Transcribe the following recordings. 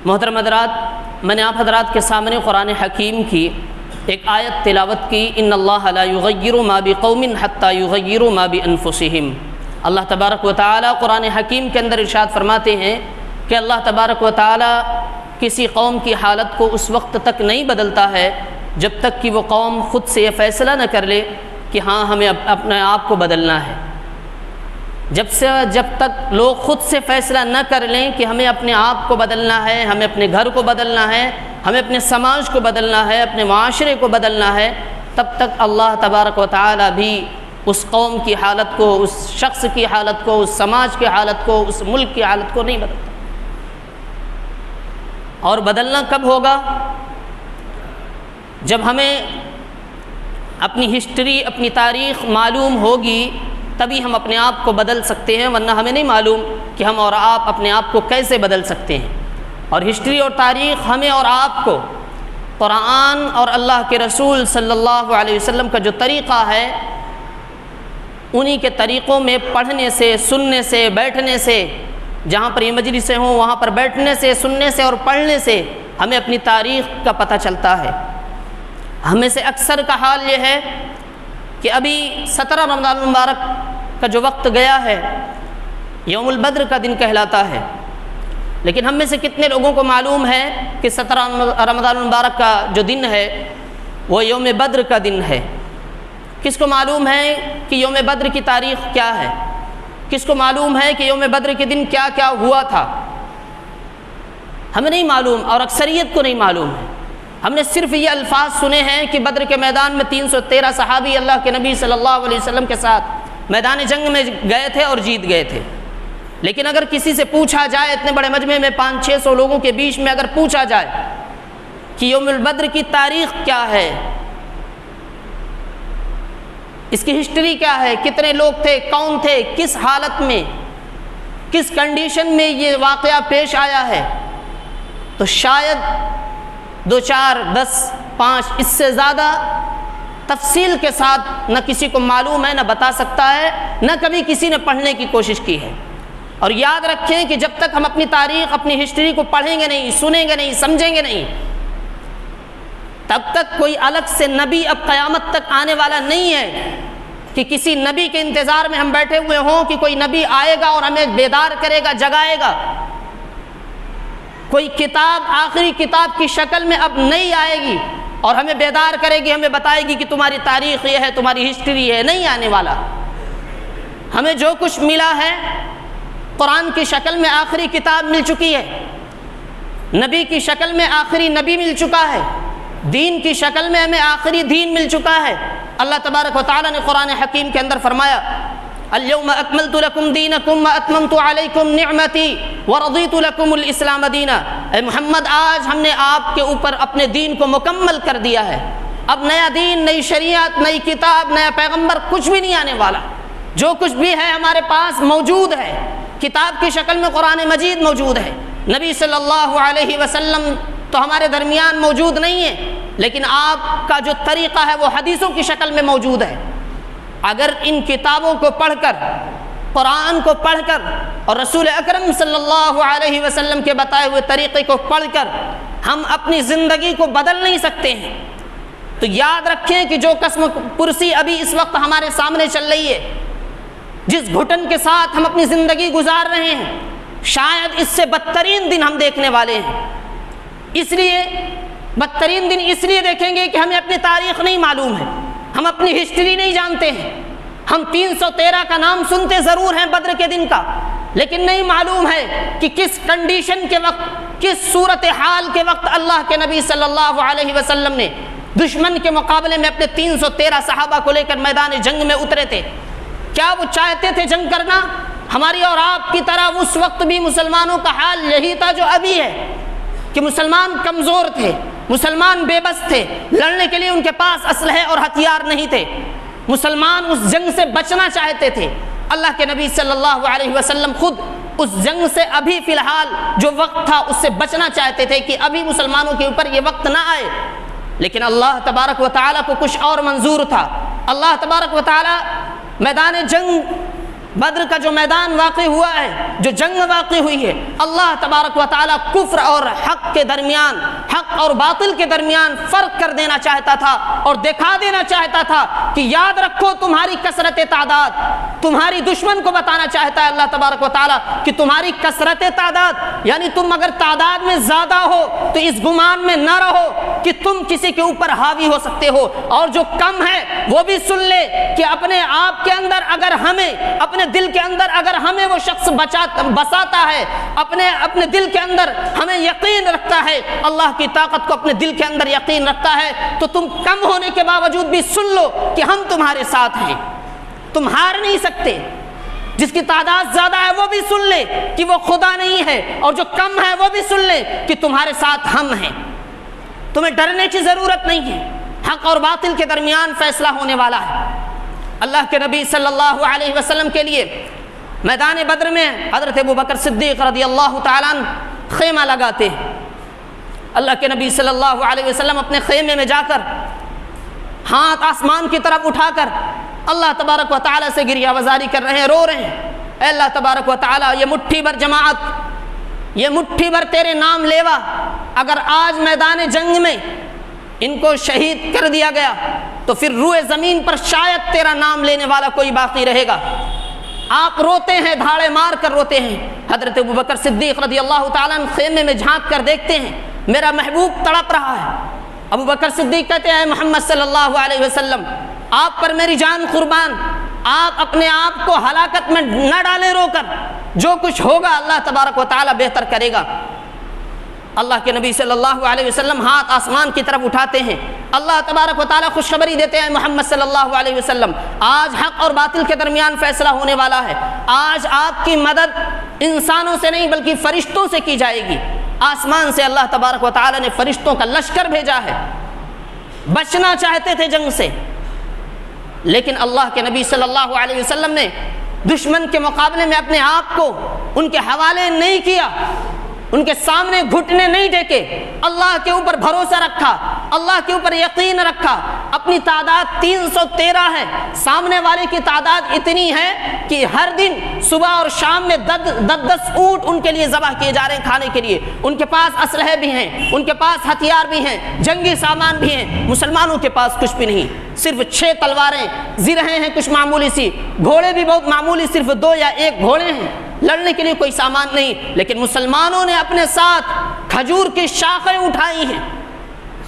محترم حضرات، میں نے آپ حضرات کے سامنے قرآن حکیم کی ایک آیت تلاوت کی، ان اللہ لا یغیر ما بقوم حتی یغیروا ما بانفسہم۔ اللہ تبارک و تعالی قرآن حکیم کے اندر ارشاد فرماتے ہیں کہ اللہ تبارک و تعالی کسی قوم کی حالت کو اس وقت تک نہیں بدلتا ہے جب تک کہ وہ قوم خود سے یہ فیصلہ نہ کر لے کہ ہاں ہمیں اپنے آپ کو بدلنا ہے۔ جب تک لوگ خود سے فیصلہ نہ کر لیں کہ ہمیں اپنے آپ کو بدلنا ہے، ہمیں اپنے گھر کو بدلنا ہے، ہمیں اپنے سماج کو بدلنا ہے، اپنے معاشرے کو بدلنا ہے، تب تک اللہ تبارک و تعالی بھی اس قوم کی حالت کو، اس شخص کی حالت کو، اس سماج کی حالت کو، اس ملک کی حالت کو نہیں بدلتا۔ اور بدلنا کب ہوگا؟ جب ہمیں اپنی ہسٹری، اپنی تاریخ معلوم ہوگی تبھی ہم اپنے آپ کو بدل سکتے ہیں، ورنہ ہمیں نہیں معلوم کہ ہم اور آپ اپنے آپ کو کیسے بدل سکتے ہیں۔ اور ہسٹری اور تاریخ ہمیں اور آپ کو قرآن اور اللہ کے رسول صلی اللہ علیہ وسلم کا جو طریقہ ہے انہی کے طریقوں میں پڑھنے سے، سننے سے، بیٹھنے سے، جہاں پر یہ مجلسیں ہوں وہاں پر بیٹھنے سے، سننے سے اور پڑھنے سے ہمیں اپنی تاریخ کا پتہ چلتا ہے۔ ہمیں سے اکثر کا حال یہ ہے کہ ابھی 17 رمضان المبارک کا جو وقت گیا ہے یوم البدر کا دن کہلاتا ہے، لیکن ہم میں سے کتنے لوگوں کو معلوم ہے کہ 17 رمضان المبارک کا جو دن ہے وہ یوم بدر کا دن ہے؟ کس کو معلوم ہے کہ یوم بدر کی تاریخ کیا ہے؟ کس کو معلوم ہے کہ یوم بدر کے دن کیا کیا ہوا تھا؟ ہمیں نہیں معلوم، اور اکثریت کو نہیں معلوم ہے۔ ہم نے صرف یہ الفاظ سنے ہیں کہ بدر کے میدان میں 313 صحابی اللہ کے نبی صلی اللہ علیہ وسلم کے ساتھ میدان جنگ میں گئے تھے اور جیت گئے تھے، لیکن اگر کسی سے پوچھا جائے، اتنے بڑے مجمع میں 500-600 لوگوں کے بیچ میں اگر پوچھا جائے کہ یوم البدر کی تاریخ کیا ہے، اس کی ہسٹری کیا ہے، کتنے لوگ تھے، کون تھے، کس حالت میں، کس کنڈیشن میں یہ واقعہ پیش آیا ہے، تو شاید 2 4 10 5 اس سے زیادہ تفصیل کے ساتھ نہ کسی کو معلوم ہے، نہ بتا سکتا ہے، نہ کبھی کسی نے پڑھنے کی کوشش کی ہے۔ اور یاد رکھیں کہ جب تک ہم اپنی تاریخ، اپنی ہسٹری کو پڑھیں گے نہیں، سنیں گے نہیں، سمجھیں گے نہیں، تب تک کوئی الگ سے نبی اب قیامت تک آنے والا نہیں ہے کہ کسی نبی کے انتظار میں ہم بیٹھے ہوئے ہوں کہ کوئی نبی آئے گا اور ہمیں بیدار کرے گا، جگائے گا۔ کوئی کتاب آخری کتاب کی شکل میں اب نہیں آئے گی اور ہمیں بیدار کرے گی، ہمیں بتائے گی کہ تمہاری تاریخ یہ ہے، تمہاری ہسٹری ہے، نہیں آنے والا۔ ہمیں جو کچھ ملا ہے قرآن کی شکل میں آخری کتاب مل چکی ہے، نبی کی شکل میں آخری نبی مل چکا ہے، دین کی شکل میں ہمیں آخری دین مل چکا ہے۔ اللہ تبارک و تعالیٰ نے قرآن حکیم کے اندر فرمایا اليوم اکملت لکم دینکم واتممت علیکم نعمتی ورضیت لکم الاسلام دینا۔ اے محمد، آج ہم نے آپ کے اوپر اپنے دین کو مکمل کر دیا ہے، اب نیا دین، نئی شریعت، نئی کتاب، نیا پیغمبر کچھ بھی نہیں آنے والا۔ جو کچھ بھی ہے ہمارے پاس موجود ہے، کتاب کی شکل میں قرآن مجید موجود ہے، نبی صلی اللہ علیہ وسلم تو ہمارے درمیان موجود نہیں ہے، لیکن آپ کا جو طریقہ ہے وہ حدیثوں کی شکل میں موجود ہے۔ اگر ان کتابوں کو پڑھ کر، قرآن کو پڑھ کر اور رسول اکرم صلی اللہ علیہ وسلم کے بتائے ہوئے طریقے کو پڑھ کر ہم اپنی زندگی کو بدل نہیں سکتے ہیں، تو یاد رکھیں کہ جو قسم پرسی ابھی اس وقت ہمارے سامنے چل رہی ہے، جس گھٹن کے ساتھ ہم اپنی زندگی گزار رہے ہیں، شاید اس سے بدترین دن ہم دیکھنے والے ہیں۔ اس لیے بدترین دن اس لیے دیکھیں گے کہ ہمیں اپنی تاریخ نہیں معلوم ہے، ہم اپنی ہسٹری نہیں جانتے ہیں۔ ہم 313 کا نام سنتے ضرور ہیں بدر کے دن کا، لیکن نہیں معلوم ہے کہ کس کنڈیشن کے وقت، کس صورتحال کے وقت اللہ کے نبی صلی اللہ علیہ وسلم نے دشمن کے مقابلے میں اپنے 313 صحابہ کو لے کر میدان جنگ میں اترے تھے۔ کیا وہ چاہتے تھے جنگ کرنا؟ ہماری اور آپ کی طرح اس وقت بھی مسلمانوں کا حال یہی تھا جو ابھی ہے، کہ مسلمان کمزور تھے، مسلمان بے بس تھے، لڑنے کے لیے ان کے پاس اسلحے اور ہتھیار نہیں تھے، مسلمان اس جنگ سے بچنا چاہتے تھے۔ اللہ کے نبی صلی اللہ علیہ وسلم خود اس جنگ سے ابھی فی الحال جو وقت تھا اس سے بچنا چاہتے تھے کہ ابھی مسلمانوں کے اوپر یہ وقت نہ آئے، لیکن اللہ تبارک و تعالیٰ کو کچھ اور منظور تھا۔ اللہ تبارک و تعالیٰ میدان جنگ بدر کا جو میدان واقع ہوا ہے، جو جنگ واقع ہوئی ہے، اللہ تبارک و تعالیٰ کفر اور حق کے درمیان، حق اور باطل کے درمیان فرق کر دینا چاہتا تھا اور دکھا دینا چاہتا تھا کہ یاد رکھو تمہاری کثرت تعداد، تمہاری دشمن کو بتانا چاہتا ہے اللہ تبارک و تعالیٰ کہ تمہاری کثرت تعداد، یعنی تم اگر تعداد میں زیادہ ہو تو اس گمان میں نہ رہو کہ تم کسی کے اوپر حاوی ہو سکتے ہو، اور جو کم ہے وہ بھی سن لے کہ اپنے آپ کے اندر اگر ہمیں، اپنے دل کے اندر اگر ہمیں وہ شخص بساتا ہے، اپنے دل کے اندر ہمیں یقین رکھتا ہے، اللہ کی طاقت کو اپنے دل کے اندر یقین رکھتا ہے، تو تم کم ہونے کے باوجود بھی سن لو کہ ہم تمہارے ساتھ ہیں، تم ہار نہیں سکتے۔ جس کی تعداد زیادہ ہے وہ بھی سن لے کہ وہ خدا نہیں ہے، اور جو کم ہے وہ بھی سن لے کہ تمہارے ساتھ ہم ہیں۔ تمہیں ڈرنے کی ضرورت نہیں ہے، حق اور باطل کے درمیان فیصلہ ہونے والا ہے۔ اللہ کے نبی صلی اللہ علیہ وسلم کے لیے میدان بدر میں حضرت ابوبکر صدیق رضی اللہ تعالیٰ عنہ خیمہ لگاتے ہیں۔ اللہ کے نبی صلی اللہ علیہ وسلم اپنے خیمے میں جا کر ہاتھ آسمان کی طرف اٹھا کر اللہ تبارک و تعالیٰ سے گریہ وزاری کر رہے ہیں، رو رہے ہیں، اے اللہ تبارک و تعالیٰ، یہ مٹھی بھر جماعت، یہ مٹھی بھر تیرے نام لیوا اگر آج میدان جنگ میں ان کو شہید کر دیا گیا تو پھر روئے زمین پر شاید تیرا نام لینے والا کوئی باقی رہے گا۔ آپ روتے ہیں، دھاڑے مار کر روتے ہیں۔ حضرت ابوبکر صدیق رضی اللہ تعالیٰ عنہ خیمے میں جھانک کر دیکھتے ہیں، میرا محبوب تڑپ رہا ہے۔ ابوبکر صدیق کہتے ہیں، محمد صلی اللہ علیہ وسلم، آپ پر میری جان قربان، آپ اپنے آپ کو ہلاکت میں نہ ڈالیں رو کر، جو کچھ ہوگا اللہ تبارک و تعالیٰ بہتر کرے گا۔ اللہ کے نبی صلی اللہ علیہ وسلم ہاتھ آسمان کی طرف اٹھاتے ہیں، اللہ تبارک و تعالیٰ خوشخبری دیتے ہیں، محمد صلی اللہ علیہ وسلم، آج حق اور باطل کے درمیان فیصلہ ہونے والا ہے۔ آج آپ کی مدد انسانوں سے نہیں بلکہ فرشتوں سے کی جائے گی۔ آسمان سے اللہ تبارک و تعالیٰ نے فرشتوں کا لشکر بھیجا ہے۔ بچنا چاہتے تھے جنگ سے، لیکن اللہ کے نبی صلی اللہ علیہ وسلم نے دشمن کے مقابلے میں اپنے آپ کو ان کے حوالے نہیں کیا، ان کے سامنے گھٹنے نہیں ٹیکے، اللہ کے اوپر بھروسہ رکھا، اللہ کے اوپر یقین رکھا۔ اپنی تعداد 313 ہے، سامنے والے کی تعداد اتنی ہے کہ ہر دن صبح اور شام میں 10 اونٹ ان کے لیے ذبح کیے جا رہے ہیں کھانے کے لیے۔ ان کے پاس اسلحے بھی ہیں، ان کے پاس ہتھیار بھی ہیں، جنگی سامان بھی ہیں۔ مسلمانوں کے پاس کچھ بھی نہیں، صرف 6 تلواریں، زرہیں ہیں کچھ معمولی سی، گھوڑے بھی بہت معمولی، صرف 2 یا 1 گھوڑے ہیں، لڑنے کے لیے کوئی سامان نہیں۔ لیکن مسلمانوں نے اپنے ساتھ کھجور کی شاخیں اٹھائی ہیں،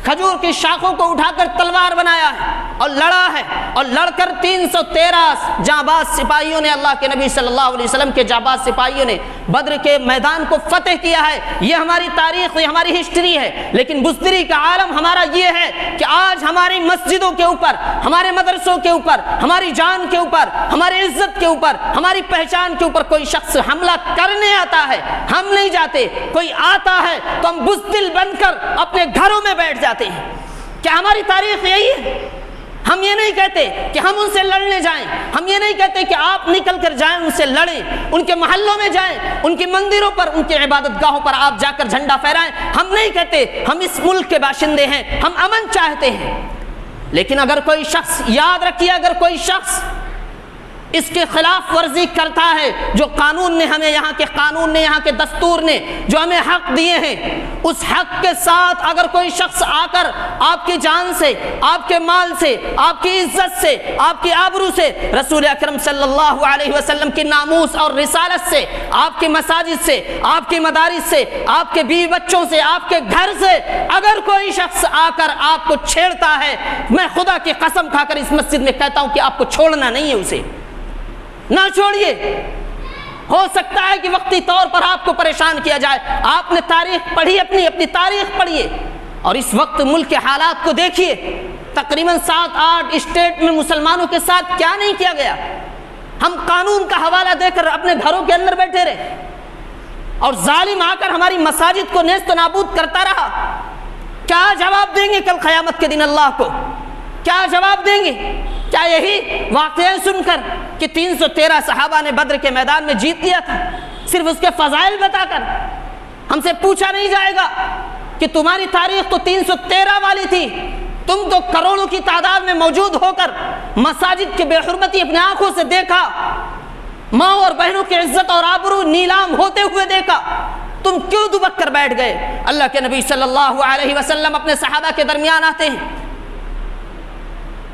کھجور کی شاخوں کو اٹھا کر تلوار بنایا ہے اور لڑا ہے، اور لڑ کر 313 جانباز سپاہیوں نے، اللہ کے نبی صلی اللہ علیہ وسلم کے جانباز سپاہیوں نے بدر کے میدان کو فتح کیا ہے۔ یہ ہماری تاریخ، یہ ہماری ہسٹری ہے۔ لیکن بزدلی کا عالم ہمارا یہ ہے کہ آج ہماری مسجدوں کے اوپر، ہمارے مدرسوں کے اوپر، ہماری جان کے اوپر، ہماری عزت کے اوپر، ہماری پہچان کے اوپر کوئی شخص حملہ کرنے آتا ہے، ہم نہیں جاتے۔ کوئی آتا ہے تو ہم بزدل بن کر اپنے گھروں میں بیٹھ جاتے ہیں۔ کیا ہماری تاریخ یہی ہے؟ ہم یہ نہیں کہتے کہ ہم ان سے لڑنے جائیں، ہم یہ نہیں کہتے کہ آپ نکل کر جائیں ان سے لڑیں، ان کے محلوں میں جائیں، ان کی مندروں پر، ان کی عبادت گاہوں پر آپ جا کر جھنڈا پھہرائیں۔ ہم نہیں کہتے، ہم اس ملک کے باشندے ہیں، ہم امن چاہتے ہیں۔ لیکن اگر کوئی شخص، یاد رکھیے، اگر کوئی شخص اس کے خلاف ورزی کرتا ہے، جو قانون نے ہمیں، یہاں کے قانون نے، یہاں کے دستور نے جو ہمیں حق دیے ہیں، اس حق کے ساتھ اگر کوئی شخص آ کر آپ کی جان سے، آپ کے مال سے، آپ کی عزت سے، آپ کی آبرو سے، رسول اکرم صلی اللہ علیہ وسلم کی ناموس اور رسالت سے، آپ کی مساجد سے، آپ کی مدارس سے، آپ کے بیوی بچوں سے، آپ کے گھر سے اگر کوئی شخص آ کر آپ کو چھیڑتا ہے، میں خدا کی قسم کھا کر اس مسجد میں کہتا ہوں کہ آپ کو چھوڑنا نہیں ہے، اسے نہ چھوڑیے۔ ہو سکتا ہے کہ وقتی طور پر آپ کو پریشان کیا جائے۔ آپ نے تاریخ پڑھی، اپنی تاریخ پڑھیے، اور اس وقت ملک کے حالات کو دیکھیے۔ تقریباً 7-8 اسٹیٹ میں مسلمانوں کے ساتھ کیا نہیں کیا گیا۔ ہم قانون کا حوالہ دے کر اپنے گھروں کے اندر بیٹھے رہے، اور ظالم آ کر ہماری مساجد کو نیست و نابود کرتا رہا۔ کیا جواب دیں گے کل قیامت کے دن اللہ کو؟ کیا جواب دیں گے؟ کیا یہی واقعہ سن کر کہ 313 صحابہ نے بدر کے میدان میں جیت لیا تھا، صرف اس کے فضائل بتا کر ہم سے پوچھا نہیں جائے گا کہ تمہاری تاریخ تو 313 والی تھی، تم تو کروڑوں کی تعداد میں موجود ہو کر مساجد کی بے حرمتی اپنے آنکھوں سے دیکھا، ماں اور بہنوں کی عزت اور آبرو نیلام ہوتے ہوئے دیکھا، تم کیوں دبک کر بیٹھ گئے؟ اللہ کے نبی صلی اللہ علیہ وسلم اپنے صحابہ کے درمیان آتے ہیں،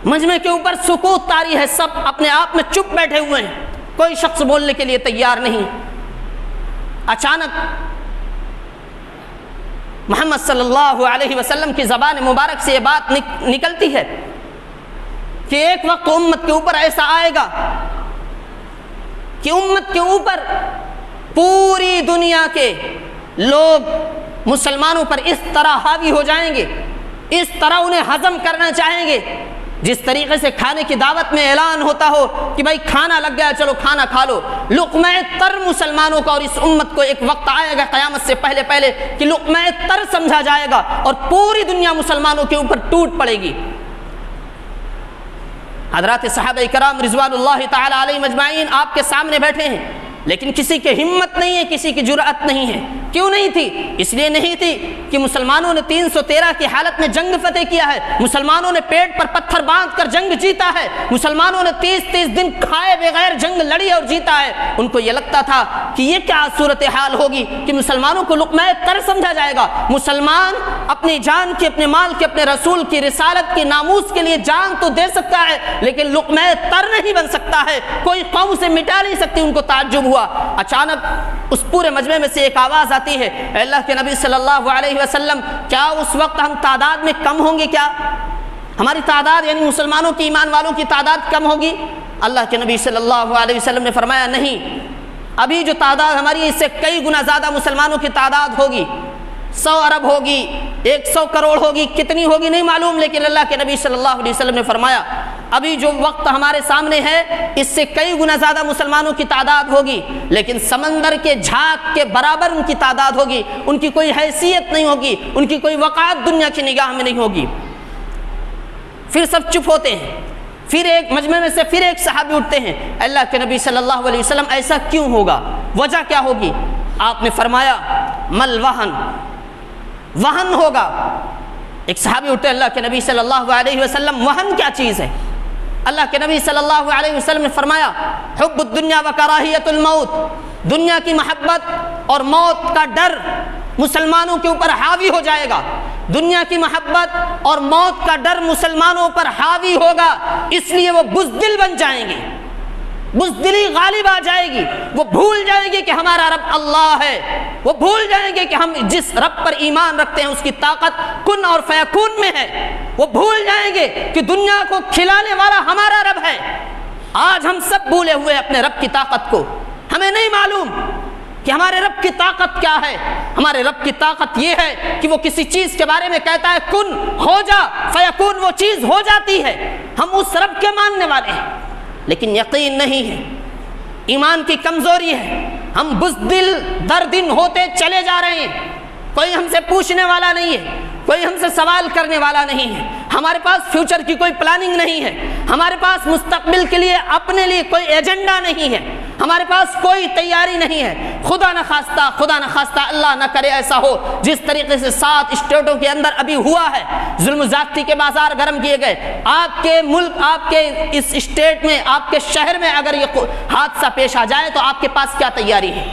مجمع کے اوپر سکوت طاری ہے، سب اپنے آپ میں چپ بیٹھے ہوئے ہیں، کوئی شخص بولنے کے لیے تیار نہیں۔ اچانک محمد صلی اللہ علیہ وسلم کی زبان مبارک سے یہ بات نکلتی ہے کہ ایک وقت امت کے اوپر ایسا آئے گا کہ امت کے اوپر پوری دنیا کے لوگ مسلمانوں پر اس طرح حاوی ہو جائیں گے، اس طرح انہیں ہضم کرنا چاہیں گے، جس طریقے سے کھانے کی دعوت میں اعلان ہوتا ہو کہ بھائی کھانا لگ گیا، چلو کھانا کھا لو۔ لقمہ تر مسلمانوں کا اور اس امت کو ایک وقت آئے گا قیامت سے پہلے پہلے کہ لقمہ تر سمجھا جائے گا اور پوری دنیا مسلمانوں کے اوپر ٹوٹ پڑے گی۔ حضرات صحابہ کرام رضوان اللہ تعالی علیہم اجمعین آپ کے سامنے بیٹھے ہیں، لیکن کسی کی ہمت نہیں ہے، کسی کی جرأت نہیں ہے۔ کیوں نہیں تھی؟ اس لیے نہیں تھی کہ مسلمانوں نے 313 کی حالت میں جنگ فتح کیا ہے، مسلمانوں نے پیٹ پر پتھر باندھ کر جنگ جیتا ہے، مسلمانوں نے 30 دن کھائے بغیر جنگ لڑی اور جیتا ہے۔ ان کو یہ لگتا تھا کہ یہ کیا صورتحال ہوگی کہ مسلمانوں کو لقمہ تر سمجھا جائے گا۔ مسلمان اپنی جان کی، اپنے مال کی، اپنے رسول کی رسالت کی ناموس کے لیے جان تو دے سکتا ہے لیکن لقمہ تر نہیں بن سکتا ہے، کوئی قوم سے مٹا نہیں سکتی۔ ان کو تعجب ہوا۔ اچانک اس پورے مجمع میں سے ایک آواز آتی ہے، اے اللہ کے نبی صلی اللہ علیہ وسلم، کیا اس وقت ہم تعداد میں کم ہوں گے؟ کیا ہماری تعداد یعنی مسلمانوں کی، ایمان والوں کی تعداد کم ہوگی؟ اللہ کے نبی صلی اللہ علیہ وسلم نے فرمایا نہیں، ابھی جو تعداد ہماری اس سے کئی گنا زیادہ مسلمانوں کی تعداد ہوگی، 100 ارب ہوگی، 100 کروڑ ہوگی، کتنی ہوگی نہیں معلوم، لیکن اللہ کے نبی صلی اللہ علیہ وسلم نے فرمایا ابھی جو وقت ہمارے سامنے ہے اس سے کئی گنا زیادہ مسلمانوں کی تعداد ہوگی، لیکن سمندر کے جھاگ کے برابر ان کی تعداد ہوگی، ان کی کوئی حیثیت نہیں ہوگی، ان کی کوئی وقعت دنیا کی نگاہ میں نہیں ہوگی۔ پھر سب چپ ہوتے ہیں، پھر ایک مجمع میں سے پھر ایک صحابی اٹھتے ہیں، اللہ کے نبی صلی اللہ علیہ وسلم ایسا کیوں ہوگا؟ وجہ کیا ہوگی؟ آپ نے فرمایا مل وہن ہوگا۔ ایک صحابی اٹھتے، اللہ کے نبی صلی اللہ علیہ وسلم وہن کیا چیز ہے؟ اللہ کے نبی صلی اللہ علیہ وسلم نے فرمایا حب الدنیا و کراہیت الموت، دنیا کی محبت اور موت کا ڈر مسلمانوں کے اوپر حاوی ہو جائے گا، دنیا کی محبت اور موت کا ڈر مسلمانوں پر حاوی ہوگا، اس لیے وہ بزدل بن جائیں گے، بزدلی غالب آ جائے گی، وہ بھول جائیں گے کہ ہمارا رب اللہ ہے، وہ بھول جائیں گے کہ ہم جس رب پر ایمان رکھتے ہیں اس کی طاقت کن اور فیکون میں ہے، وہ بھول جائیں گے کہ دنیا کو کھلانے والا ہمارا رب ہے۔ آج ہم سب بھولے ہوئے اپنے رب کی طاقت کو، ہمیں نہیں معلوم کہ ہمارے رب کی طاقت کیا ہے۔ ہمارے رب کی طاقت یہ ہے کہ وہ کسی چیز کے بارے میں کہتا ہے کن ہو جا فیکون، وہ چیز ہو جاتی ہے۔ ہم اس رب کے ماننے والے ہیں لیکن یقین نہیں ہے، ایمان کی کمزوری ہے، ہم بزدل در دن ہوتے چلے جا رہے ہیں، کوئی ہم سے پوچھنے والا نہیں ہے، کوئی ہم سے سوال کرنے والا نہیں ہے، ہمارے پاس فیوچر کی کوئی پلاننگ نہیں ہے، ہمارے پاس مستقبل کے لیے اپنے لیے کوئی ایجنڈا نہیں ہے، ہمارے پاس کوئی تیاری نہیں ہے۔ خدا نہ خواستہ اللہ نہ کرے ایسا ہو جس طریقے سے 7 اسٹیٹوں کے اندر ابھی ہوا ہے، ظلم زیادتی کے بازار گرم کیے گئے۔ آپ کے ملک، آپ کے اس اسٹیٹ میں، آپ کے شہر میں اگر یہ حادثہ پیش آ جائے تو آپ کے پاس کیا تیاری ہے؟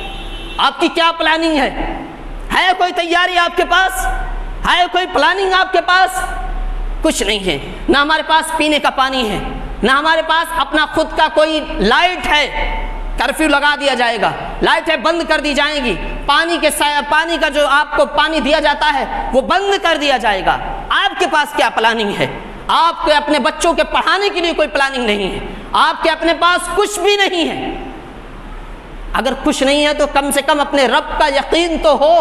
آپ کی کیا پلاننگ ہے کوئی تیاری آپ کے پاس؟ ہے کوئی پلاننگ آپ کے پاس؟ کچھ نہیں ہے۔ نہ ہمارے پاس پینے کا پانی ہے، نہ ہمارے پاس اپنا خود کا کوئی لائٹ ہے، کرفیو لگا دیا جائے گا، لائٹیں بند کر دی جائیں گی، پانی کا جو آپ کو پانی دیا جاتا ہے وہ بند کر دیا جائے گا۔ آپ کے پاس کیا پلاننگ ہے؟ آپ کے اپنے بچوں کے پڑھانے کے لیے کوئی پلاننگ نہیں ہے، آپ کے اپنے پاس کچھ بھی نہیں ہے۔ اگر کچھ نہیں ہے تو کم سے کم اپنے رب کا یقین تو ہو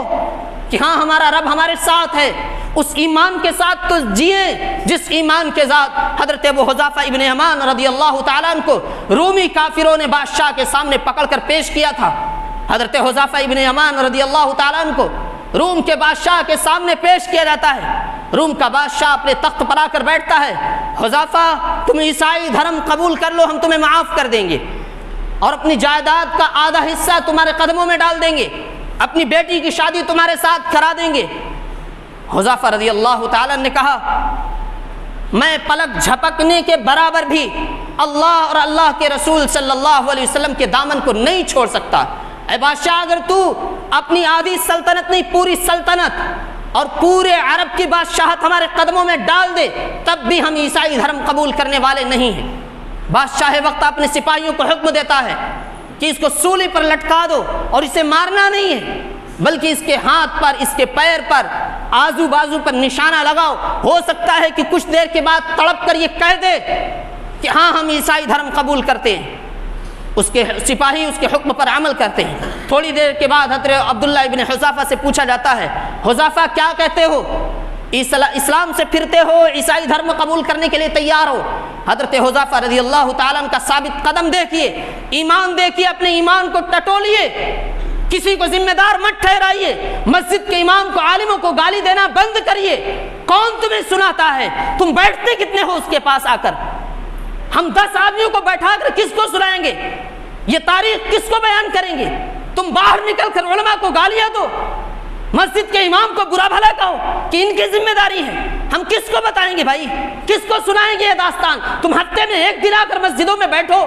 کہ ہاں ہمارا رب ہمارے ساتھ ہے، اس ایمان کے ساتھ تو جئیں جس ایمان کے ذات حضرت ابو حذیفہ ابن یمان رضی اللہ تعالیٰ عنہ کو رومی کافروں نے بادشاہ کے سامنے پکڑ کر پیش کیا تھا۔ حضرت حذیفہ ابن یمان رضی اللہ تعالیٰ عنہ کو روم کے بادشاہ کے سامنے پیش کیا جاتا ہے۔ روم کا بادشاہ اپنے تخت پر آ کر بیٹھتا ہے، حذیفہ تم عیسائی دھرم قبول کر لو، ہم تمہیں معاف کر دیں گے اور اپنی جائیداد کا آدھا حصہ تمہارے قدموں میں ڈال دیں گے، اپنی بیٹی کی شادی تمہارے ساتھ کرا دیں گے۔ حذیفہ رضی اللہ تعالیٰ نے کہا میں پلک جھپکنے کے برابر بھی اللہ اور اللہ کے رسول صلی اللہ علیہ وسلم کے دامن کو نہیں چھوڑ سکتا۔ اے بادشاہ، اگر تو اپنی آدھی سلطنت نہیں پوری سلطنت اور پورے عرب کی بادشاہت ہمارے قدموں میں ڈال دے تب بھی ہم عیسائی دھرم قبول کرنے والے نہیں ہیں۔ بادشاہ وقت اپنے سپاہیوں کو حکم دیتا ہے کہ اس کو سولی پر لٹکا دو، اور اسے مارنا نہیں ہے بلکہ اس کے ہاتھ پر، اس کے پیر پر، آزو بازو پر نشانہ لگاؤ۔ ہو سکتا ہے کہ کچھ دیر کے بعد تڑپ کر یہ کہہ دے کہ ہاں ہم عیسائی دھرم قبول کرتے ہیں۔ اس کے سپاہی اس کے حکم پر عمل کرتے ہیں۔ تھوڑی دیر کے بعد حضرت عبداللہ ابن حذافہ سے پوچھا جاتا ہے، حذافہ کیا کہتے ہو؟ اسلام سے پھرتے ہو، عیسائی دھرم قبول کرنے کے لیے تیار ہو؟ حضرت حذافہ رضی اللہ تعالیٰ عنہ کا ثابت قدم دیکھیے، ایمان دیکھیے، اپنے ایمان کو ٹٹولیے، کسی کو ذمہ دار مت ٹھہرائیے، مسجد کے امام کو، عالموں کو گالی دینا بند کریے۔ کون تمہیں سناتا ہے؟ تم بیٹھتے کتنے ہو اس کے پاس آ کر؟ ہم 10 آدمیوں کو بیٹھا کر کس کو سنائیں گے؟ یہ تاریخ کس کو بیان کریں گے؟ تم باہر نکل کر علماء کو گالیاں دو، مسجد کے امام کو برا بھلا کہو کہ ان کی ذمہ داری ہے۔ ہم کس کو بتائیں گے بھائی؟ کس کو سنائیں گے یہ داستان؟ تم ہفتے میں ایک دن آ کر مسجدوں میں بیٹھو،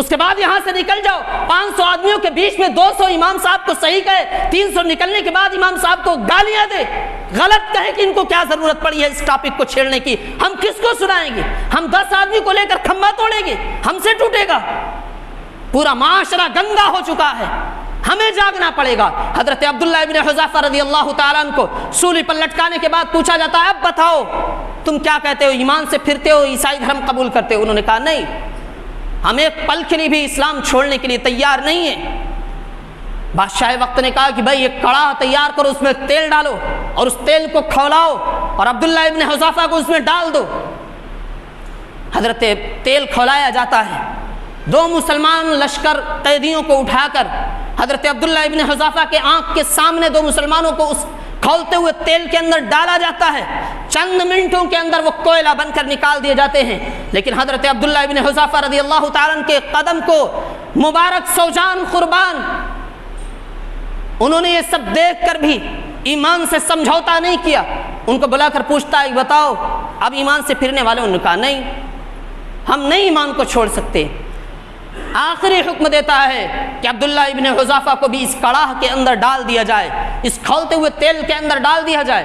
اس کے بعد یہاں سے نکل جاؤ، 500 آدمیوں کے بیچ میں 200 امام صاحب کو صحیح کہے، 300 نکلنے کے بعد امام صاحب کو گالیاں دے، غلط کہے کہ ان کو کیا ضرورت پڑی ہے اس ٹاپک کو چھیڑنے کی۔ ہم کس کو سنائیں گے؟ ہم 10 آدمی کو لے کر کھمبا توڑیں گے؟ ہم سے ٹوٹے گا؟ پورا معاشرہ گندا ہو چکا ہے، ہمیں جاگنا پڑے گا۔ حضرت عبداللہ ابن حذافہ رضی اللہ تعالیٰ عنہ کو سولی پر لٹکانے کے بعد پوچھا جاتا ہے، اب بتاؤ تم کیا کہتے ہو؟ ایمان سے پھرتے ہو، عیسائی دھرم قبول کرتے ہو؟ انہوں نے کہا نہیں، ہم ایک پل کے لیے بھی اسلام چھوڑنے کے لیے تیار نہیں ہیں۔ بادشاہ وقت نے کہا کہ بھائی ایک کڑاہ تیار کرو، اس میں تیل ڈالو اور اس تیل کو کھولاؤ اور عبداللہ ابن حذافہ کو اس میں ڈال دو۔ حضرت تیل کھولایا جاتا ہے، 2 مسلمان لشکر قیدیوں کو اٹھا کر حضرت عبداللہ ابن حذافہ کے آنکھ کے سامنے 2 مسلمانوں کو اس کھولتے ہوئے تیل کے اندر ڈالا جاتا ہے۔ چند منٹوں کے اندر وہ کوئلہ بن کر نکال دیے جاتے ہیں، لیکن حضرت عبداللہ ابن حذافہ رضی اللہ تعالیٰ عنہ کے قدم کو مبارک سوجان قربان، انہوں نے یہ سب دیکھ کر بھی ایمان سے سمجھوتا نہیں کیا۔ ان کو بلا کر پوچھتا ہے بتاؤ اب ایمان سے پھرنے والے؟ انہوں نے کہا نہیں، ہم نہیں ایمان کو چھوڑ سکتے۔ آخری حکم دیتا ہے کہ عبداللہ ابن حذافہ کو بھی اس کڑاہ کے اندر ڈال دیا جائے، اس کھولتے ہوئے تیل کے اندر ڈال دیا جائے۔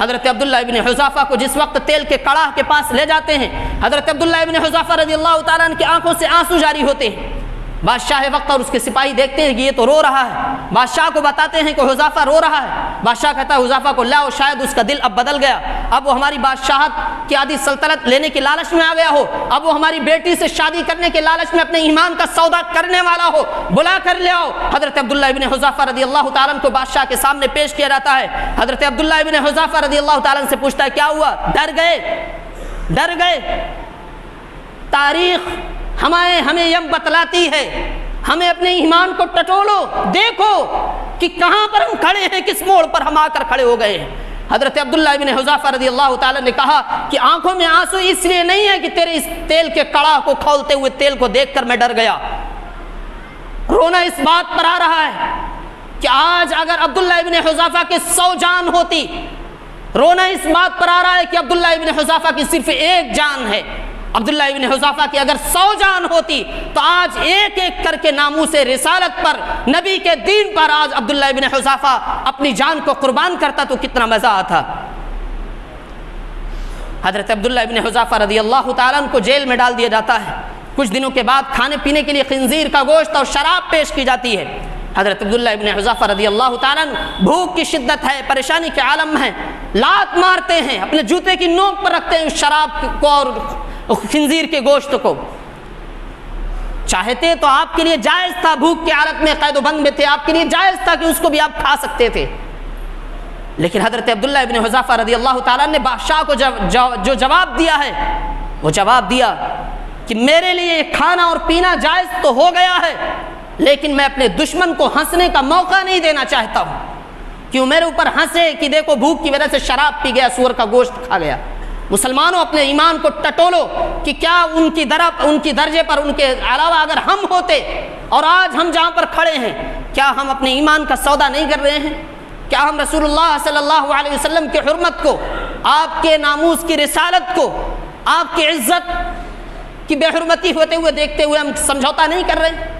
حضرت عبداللہ ابن حذافہ کو جس وقت تیل کے کڑاہ کے پاس لے جاتے ہیں، حضرت عبداللہ ابن حذافہ رضی اللہ تعالیٰ عنہ کی آنکھوں سے آنسو جاری ہوتے ہیں۔ بادشاہ وقت اور اس کے سپاہی دیکھتے ہیں کہ یہ تو رو رہا ہے، بادشاہ کو بتاتے ہیں کہ حذافہ رو رہا ہے۔ بادشاہ کہتا ہے حذافہ کو لاؤ، شاید اس کا دل اب بدل گیا، اب وہ ہماری بادشاہت کی آدھی سلطنت لینے کی لالچ میں آ گیا ہو، اب وہ ہماری بیٹی سے شادی کرنے کے لالچ میں اپنے ایمان کا سودا کرنے والا ہو، بلا کر لے آؤ۔ حضرت عبداللہ ابن حذافہ رضی اللہ تعالیٰ عنہ کو بادشاہ کے سامنے پیش کیا جاتا ہے۔ حضرت عبداللہ ابن حذافہ رضی اللہ تعالیٰ عنہ سے پوچھتا ہے کیا ہوا؟ ڈر گئے؟ تاریخ ہمیں یہ بتلاتی ہے، ہمیں اپنے ایمان کو ٹٹولو، دیکھو کہ کہاں پر ہم کھڑے ہیں، کس موڑ پر ہم آ کر کھڑے ہو گئے ہیں۔ حضرت عبداللہ ابن حذافہ رضی اللہ تعالیٰ نے کہا کہ آنکھوں میں آنسو اس لیے نہیں ہے کہ تیرے اس تیل کے کڑاہ کو کھولتے ہوئے تیل کو دیکھ کر میں ڈر گیا، رونا اس بات پر آ رہا ہے کہ آج اگر عبداللہ ابن حذافہ کے 100 جان ہوتی، رونا اس بات پر آ رہا ہے کہ عبداللہ ابن حذافہ کی صرف 1 جان ہے۔ عبداللہ ابن حذافہ کی اگر 100 جان ہوتی تو آج ایک ایک کر کے ناموس رسالت پر، نبی کے دین پر آج عبداللہ ابن حذافہ اپنی جان کو قربان کرتا تو کتنا مزہ آتا۔ حضرت عبداللہ ابن حذافہ رضی اللہ تعالیٰ عنہ کو جیل میں ڈال دیا جاتا ہے۔ کچھ دنوں کے بعد کھانے پینے کے لیے خنزیر کا گوشت اور شراب پیش کی جاتی ہے۔ حضرت عبداللہ ابن حذافہ رضی اللہ تعالیٰ عنہ بھوک کی شدت ہے، پریشانی کے عالم ہے، لات مارتے ہیں، اپنے جوتے کی نوک پر رکھتے ہیں اس شراب کو اور خنزیر کے گوشت کو۔ چاہتے تو آپ کے لیے جائز تھا، بھوک کی حالت میں قید و بند میں تھے، آپ کے لیے جائز تھا کہ اس کو بھی آپ کھا سکتے تھے، لیکن حضرت عبداللہ ابن حذافہ رضی اللہ تعالیٰ نے بادشاہ کو جو جواب دیا ہے، وہ جواب دیا کہ میرے لیے کھانا اور پینا جائز تو ہو گیا ہے، لیکن میں اپنے دشمن کو ہنسنے کا موقع نہیں دینا چاہتا ہوں، کیوں میرے اوپر ہنسے کہ دیکھو بھوک کی وجہ سے شراب پی گیا، سور کا گوشت کھا گیا۔ مسلمانوں اپنے ایمان کو ٹٹولو کہ کیا ان کی درجے پر ان کے علاوہ اگر ہم ہوتے اور آج ہم جہاں پر کھڑے ہیں، کیا ہم اپنے ایمان کا سودا نہیں کر رہے ہیں؟ کیا ہم رسول اللہ صلی اللہ علیہ وسلم کی حرمت کو، آپ کے ناموس کی رسالت کو، آپ کی عزت کی بے حرمتی ہوتے ہوئے دیکھتے ہوئے ہم سمجھوتا نہیں کر رہے؟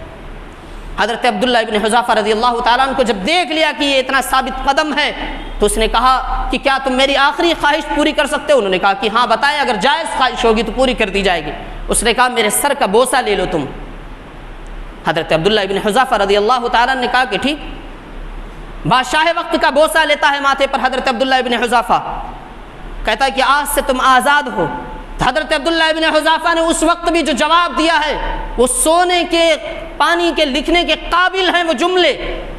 حضرت عبداللہ ابن حذافہ رضی اللہ تعالیٰ عنہ کو جب دیکھ لیا کہ یہ اتنا ثابت قدم ہے تو اس نے کہا کہ کیا تم میری آخری خواہش پوری کر سکتے ہو؟ انہوں نے کہا کہ ہاں بتائیں، اگر جائز خواہش ہوگی تو پوری کر دی جائے گی۔ اس نے کہا میرے سر کا بوسہ لے لو تم۔ حضرت عبداللہ ابن حذافہ رضی اللہ تعالیٰ نے کہا کہ ٹھیک۔ بادشاہ وقت کا بوسہ لیتا ہے ماتھے پر حضرت عبداللہ ابن حذافہ، کہتا ہے کہ آج سے تم آزاد ہو۔ حضرت عبداللہ ابن حذافہ نے اس وقت بھی جو جواب دیا ہے وہ سونے کے پانی کے لکھنے کے قابل ہیں وہ جملے۔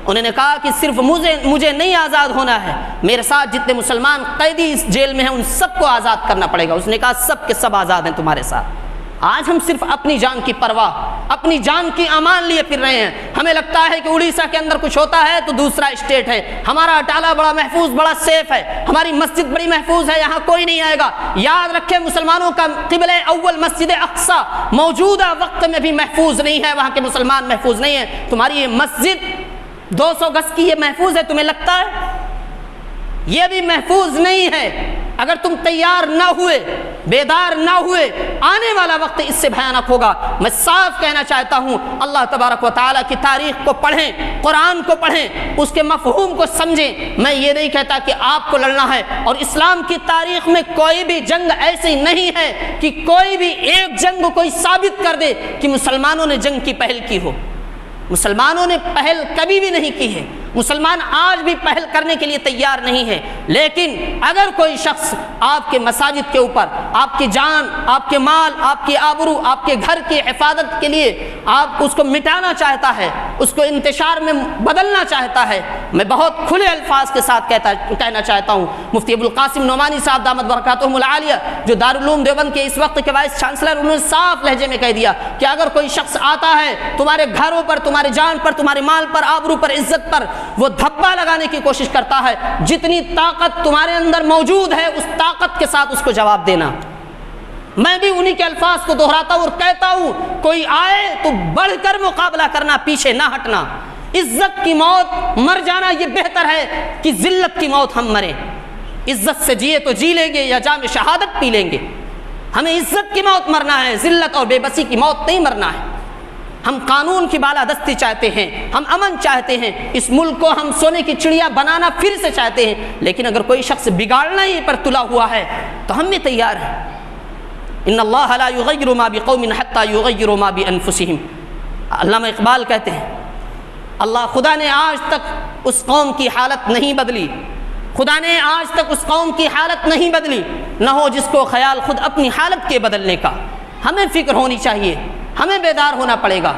انہوں نے کہا کہ صرف مجھے نہیں آزاد ہونا ہے، میرے ساتھ جتنے مسلمان قیدی اس جیل میں ہیں ان سب کو آزاد کرنا پڑے گا۔ اس نے کہا سب کے سب آزاد ہیں تمہارے ساتھ۔ آج ہم صرف اپنی جان کی پرواہ، اپنی جان کی امان لیے پھر رہے ہیں۔ ہمیں لگتا ہے کہ اڑیسہ کے اندر کچھ ہوتا ہے تو دوسرا اسٹیٹ ہے، ہمارا اٹالہ بڑا محفوظ، بڑا سیف ہے، ہماری مسجد بڑی محفوظ ہے، یہاں کوئی نہیں آئے گا۔ یاد رکھیں مسلمانوں کا قبلہ اول مسجد اقصی موجودہ وقت میں بھی محفوظ نہیں ہے، وہاں کے مسلمان محفوظ نہیں ہیں۔ تمہاری یہ مسجد 200 گز کی یہ محفوظ ہے، تمہیں لگتا ہے یہ بھی محفوظ نہیں ہے۔ اگر تم تیار نہ ہوئے، بیدار نہ ہوئے، آنے والا وقت اس سے بھیانک ہوگا۔ میں صاف کہنا چاہتا ہوں اللہ تبارک و تعالیٰ کی تاریخ کو پڑھیں، قرآن کو پڑھیں، اس کے مفہوم کو سمجھیں۔ میں یہ نہیں کہتا کہ آپ کو لڑنا ہے، اور اسلام کی تاریخ میں کوئی بھی جنگ ایسی نہیں ہے کہ کوئی بھی ایک جنگ کو کوئی ثابت کر دے کہ مسلمانوں نے جنگ کی پہل کی ہو۔ مسلمانوں نے پہل کبھی بھی نہیں کی ہے، مسلمان آج بھی پہل کرنے کے لیے تیار نہیں ہے۔ لیکن اگر کوئی شخص آپ کے مساجد کے اوپر آپ کی جان، آپ کے مال، آپ کی آبرو، آپ کے گھر کی حفاظت کے لیے آپ اس کو مٹانا چاہتا ہے، اس کو انتشار میں بدلنا چاہتا ہے، میں بہت کھلے الفاظ کے ساتھ کہنا چاہتا ہوں، مفتی ابوالقاسم نعمانی صاحب دامت برکاتہم العالیہ جو دارالعلوم دیوبند کے اس وقت کے وائس چانسلر، انہوں نے صاف لہجے میں کہہ دیا کہ اگر کوئی شخص آتا ہے تمہارے گھروں پر، تمہارے جان پر، تمہارے مال پر، آبرو پر، عزت پر وہ دھبا لگانے کی کوشش کرتا ہے، جتنی طاقت تمہارے اندر موجود ہے اس طاقت کے ساتھ اس کو جواب دینا۔ میں بھی انہی کے الفاظ کو دہراتا ہوں اور کہتا ہوں کوئی آئے تو بڑھ کر مقابلہ کرنا، پیچھے نہ ہٹنا۔ عزت کی موت مر جانا یہ بہتر ہے کہ ذلت کی موت ہم مریں۔ عزت سے جیے تو جی لیں گے یا جام شہادت پی لیں گے، ہمیں عزت کی موت مرنا ہے، ذلت اور بے بسی کی موت نہیں مرنا ہے۔ ہم قانون کی بالادستی چاہتے ہیں، ہم امن چاہتے ہیں، اس ملک کو ہم سونے کی چڑیا بنانا پھر سے چاہتے ہیں، لیکن اگر کوئی شخص بگاڑنا ہی پر تلا ہوا ہے تو ہم بھی تیار ہیں۔ ان اللہ لا یغیر ما بقوم حتی یغیروا ما بانفسہم، علامہ اقبال کہتے ہیں اللہ خدا نے آج تک اس قوم کی حالت نہیں بدلی، خدا نے آج تک اس قوم کی حالت نہیں بدلی، نہ ہو جس کو خیال خود اپنی حالت کے بدلنے کا۔ ہمیں فکر ہونی چاہیے، ہمیں بیدار ہونا پڑے گا،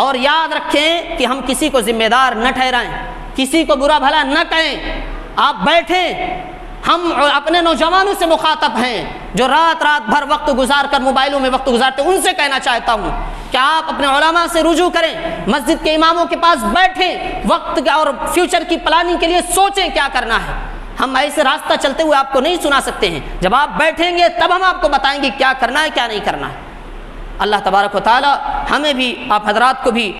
اور یاد رکھیں کہ ہم کسی کو ذمہ دار نہ ٹھہرائیں، کسی کو برا بھلا نہ کہیں۔ آپ بیٹھیں، ہم اپنے نوجوانوں سے مخاطب ہیں جو رات بھر وقت گزار کر موبائلوں میں وقت گزارتے ہیں، ان سے کہنا چاہتا ہوں کہ آپ اپنے علماء سے رجوع کریں، مسجد کے اماموں کے پاس بیٹھیں، وقت اور فیوچر کی پلاننگ کے لیے سوچیں کیا کرنا ہے۔ ہم ایسے راستہ چلتے ہوئے آپ کو نہیں سنا سکتے ہیں، جب آپ بیٹھیں گے تب ہم آپ کو بتائیں گے کیا کرنا ہے کیا نہیں کرنا ہے۔ اللہ تبارک و تعالی ہمیں بھی، آپ حضرات کو بھی